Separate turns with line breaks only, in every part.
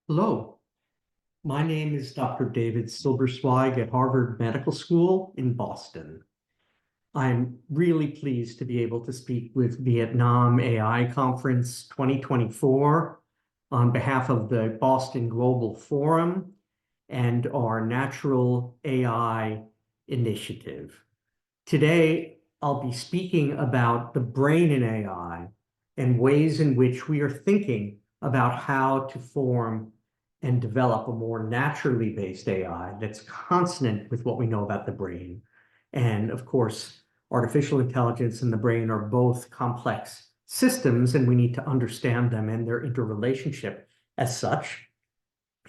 Hello, my name is Dr. David Silbersweig at Harvard Medical School in Boston. I'm really pleased to be able to speak with Vietnam AI Conference 2024 on behalf of the Boston Global Forum and our Natural AI Initiative. Today, I'll be speaking about the brain in AI and ways in which we are thinking about how to form and develop a more naturally based AI that's consonant with what we know about the brain. And of course, artificial intelligence and the brain are both complex systems, and we need to understand them and their interrelationship as such.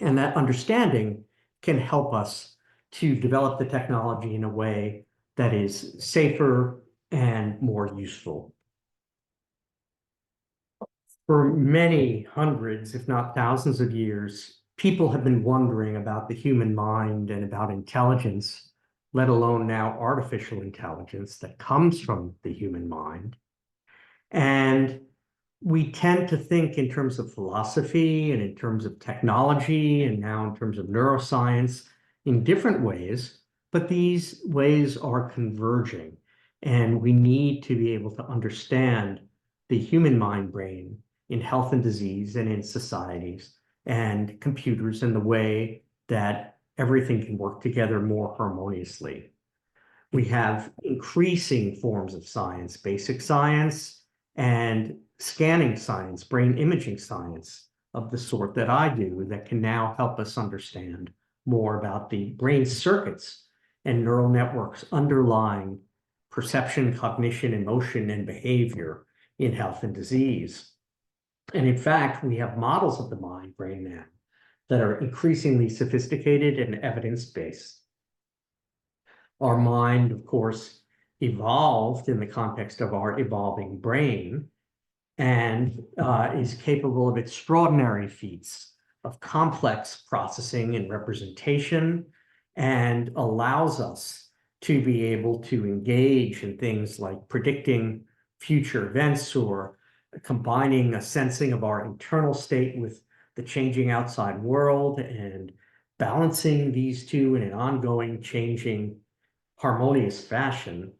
And that understanding can help us to develop the technology in a way that is safer and more useful. For many hundreds, if not thousands of years, people have been wondering about the human mind and about intelligence, let alone now artificial intelligence that comes from the human mind. And we tend to think in terms of philosophy and in terms of technology and now in terms of neuroscience in different ways, but these ways are converging. And we need to be able to understand the human mind brain in health and disease and in societies and computers and the way that everything can work together more harmoniously. We have increasing forms of science, basic science and scanning science, brain imaging science of the sort that I do that can now help us understand more about the brain circuits and neural networks underlying perception, cognition, emotion, and behavior in health and disease. And in fact, we have models of the mind brain now that are increasingly sophisticated and evidence-based. Our mind, of course, evolved in the context of our evolving brain and is capable of extraordinary feats of complex processing and representation, and allows us to be able to engage in things like predicting future events or combining a sensing of our internal state with the changing outside world and balancing these two in an ongoing, changing, harmonious fashion.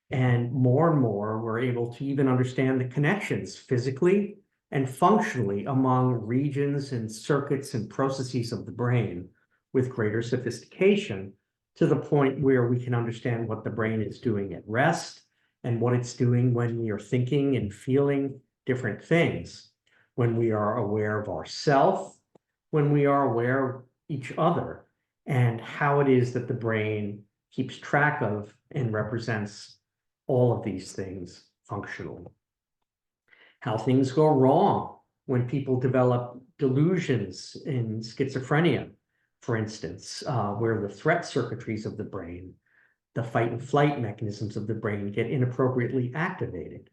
And more, we're able to even understand the connections physically and functionally among regions and circuits and processes of the brain with greater sophistication, to the point where we can understand what the brain is doing at rest and what it's doing when we are thinking and feeling different things, when we are aware of ourself, when we are aware of each other, and how it is that the brain keeps track of and represents all of these things functionally. How things go wrong when people develop delusions in schizophrenia, for instance, where the threat circuitries of the brain, the fight and flight mechanisms of the brain get inappropriately activated.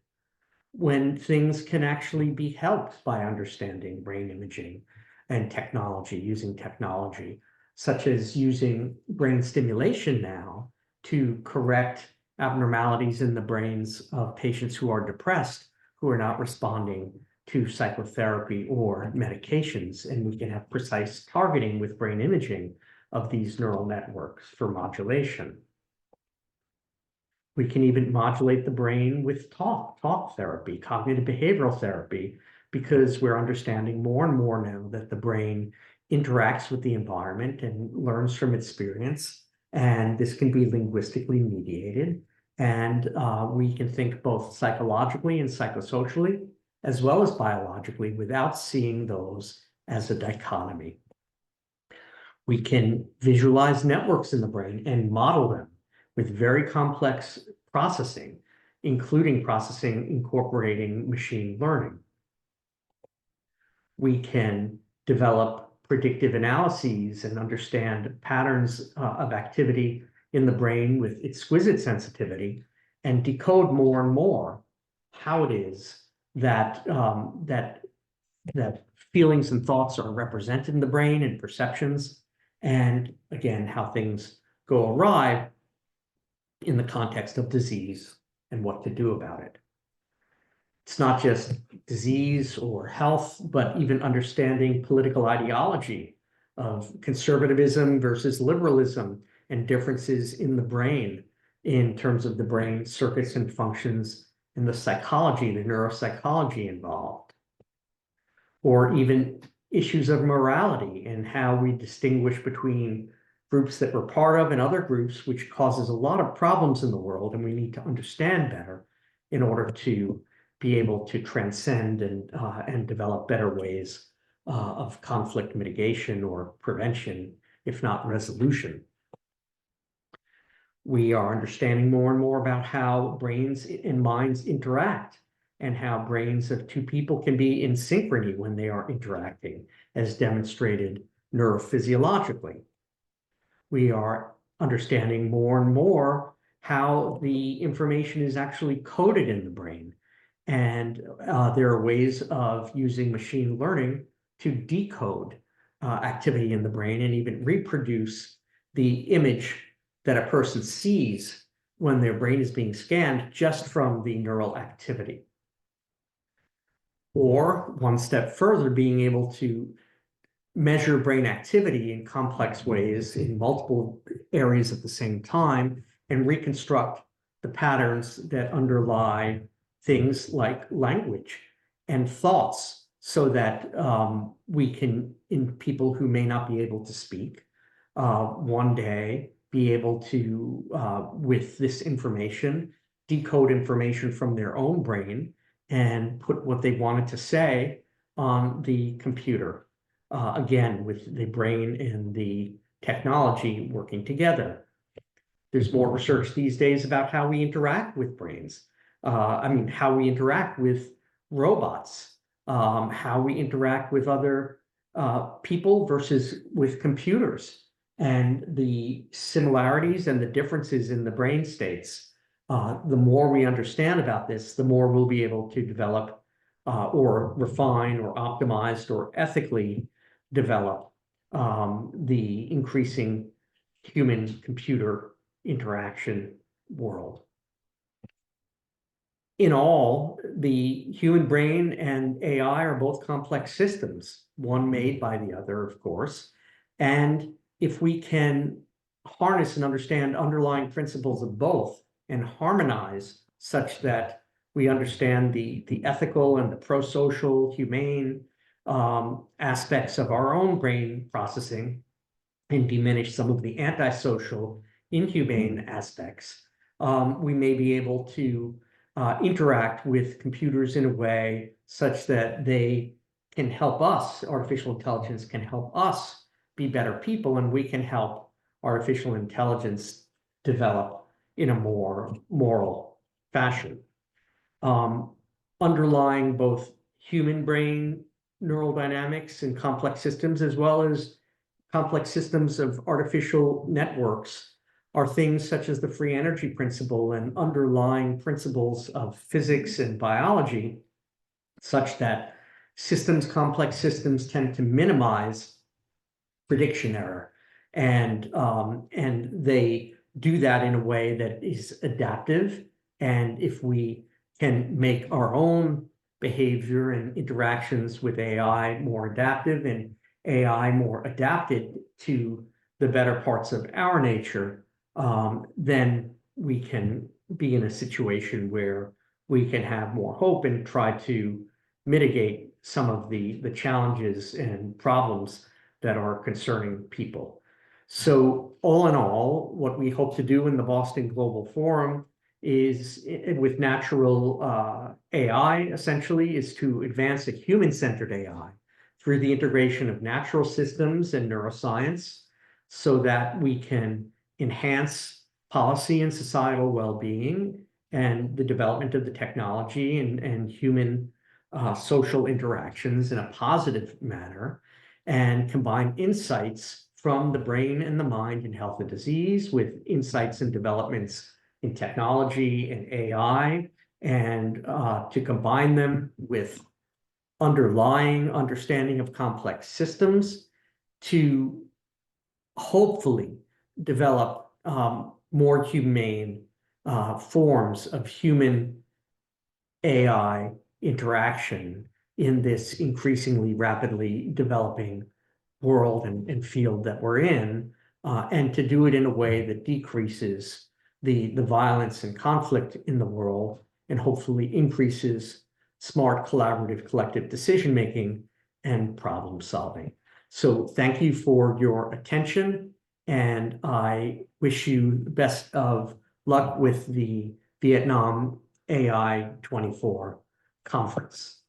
When things can actually be helped by understanding brain imaging and technology, using technology, such as using brain stimulation now to correct abnormalities in the brains of patients who are depressed, who are not responding to psychotherapy or medications. And we can have precise targeting with brain imaging of these neural networks for modulation. We can even modulate the brain with talk therapy, cognitive behavioral therapy, because we're understanding more and more now that the brain interacts with the environment and learns from experience. And this can be linguistically mediated. And we can think both psychologically and psychosocially, as well as biologically, without seeing those as a dichotomy. We can visualize networks in the brain and model them with very complex processing, including processing incorporating machine learning. We can develop predictive analyses and understand patterns of activity in the brain with exquisite sensitivity, and decode more and more how it is that that feelings and thoughts are represented in the brain and perceptions, and again, how things go awry in the context of disease and what to do about it. It's not just disease or health, but even understanding political ideology of conservatism versus liberalism and differences in the brain in terms of the brain circuits and functions and the psychology, the neuropsychology involved. Or even issues of morality and how we distinguish between groups that we're part of and other groups, which causes a lot of problems in the world, and we need to understand better in order to be able to transcend and develop better ways of conflict mitigation or prevention, if not resolution. We are understanding more and more about how brains and minds interact and how brains of two people can be in synchrony when they are interacting, as demonstrated neurophysiologically. We are understanding more and more how the information is actually coded in the brain. And there are ways of using machine learning to decode activity in the brain and even reproduce the image that a person sees when their brain is being scanned just from the neural activity. Or one step further, being able to measure brain activity in complex ways in multiple areas at the same time and reconstruct the patterns that underlie things like language and thoughts, so that we can, in people who may not be able to speak, one day be able to, with this information, decode information from their own brain and put what they wanted to say on the computer. Again, with the brain and the technology working together. There's more research these days about how we interact with brains. How we interact with robots, how we interact with other people versus with computers, and the similarities and the differences in the brain states. The more we understand about this, the more we'll be able to develop or refine or optimize or ethically develop the increasing human-computer interaction world. In all, the human brain and AI are both complex systems, one made by the other, of course. And if we can harness and understand underlying principles of both and harmonize such that we understand the ethical and the pro-social, humane aspects of our own brain processing and diminish some of the antisocial, inhumane aspects, we may be able to interact with computers in a way such that they can help us, artificial intelligence can help us be better people, and we can help artificial intelligence develop in a more moral fashion. Underlying both human brain neural dynamics and complex systems, as well as complex systems of artificial networks, are things such as the free energy principle and underlying principles of physics and biology, such that complex systems tend to minimize prediction error. And they do that in a way that is adaptive. And if we can make our own behavior and interactions with AI more adaptive and AI more adapted to the better parts of our nature, then we can be in a situation where we can have more hope and try to mitigate some of the challenges and problems that are concerning people. So all in all, what we hope to do in the Boston Global Forum is, with natural AI, essentially, is to advance a human-centered AI through the integration of natural systems and neuroscience, so that we can enhance policy and societal well-being and the development of the technology and human social interactions in a positive manner, and combine insights from the brain and the mind in health and disease with insights and developments in technology and AI, and to combine them with underlying understanding of complex systems to hopefully develop more humane forms of human AI interaction in this increasingly rapidly developing world and field that we're in, and to do it in a way that decreases the violence and conflict in the world and hopefully increases smart, collaborative, collective decision-making and problem solving. So thank you for your attention, and I wish you the best of luck with the Vietnam AI 24 conference.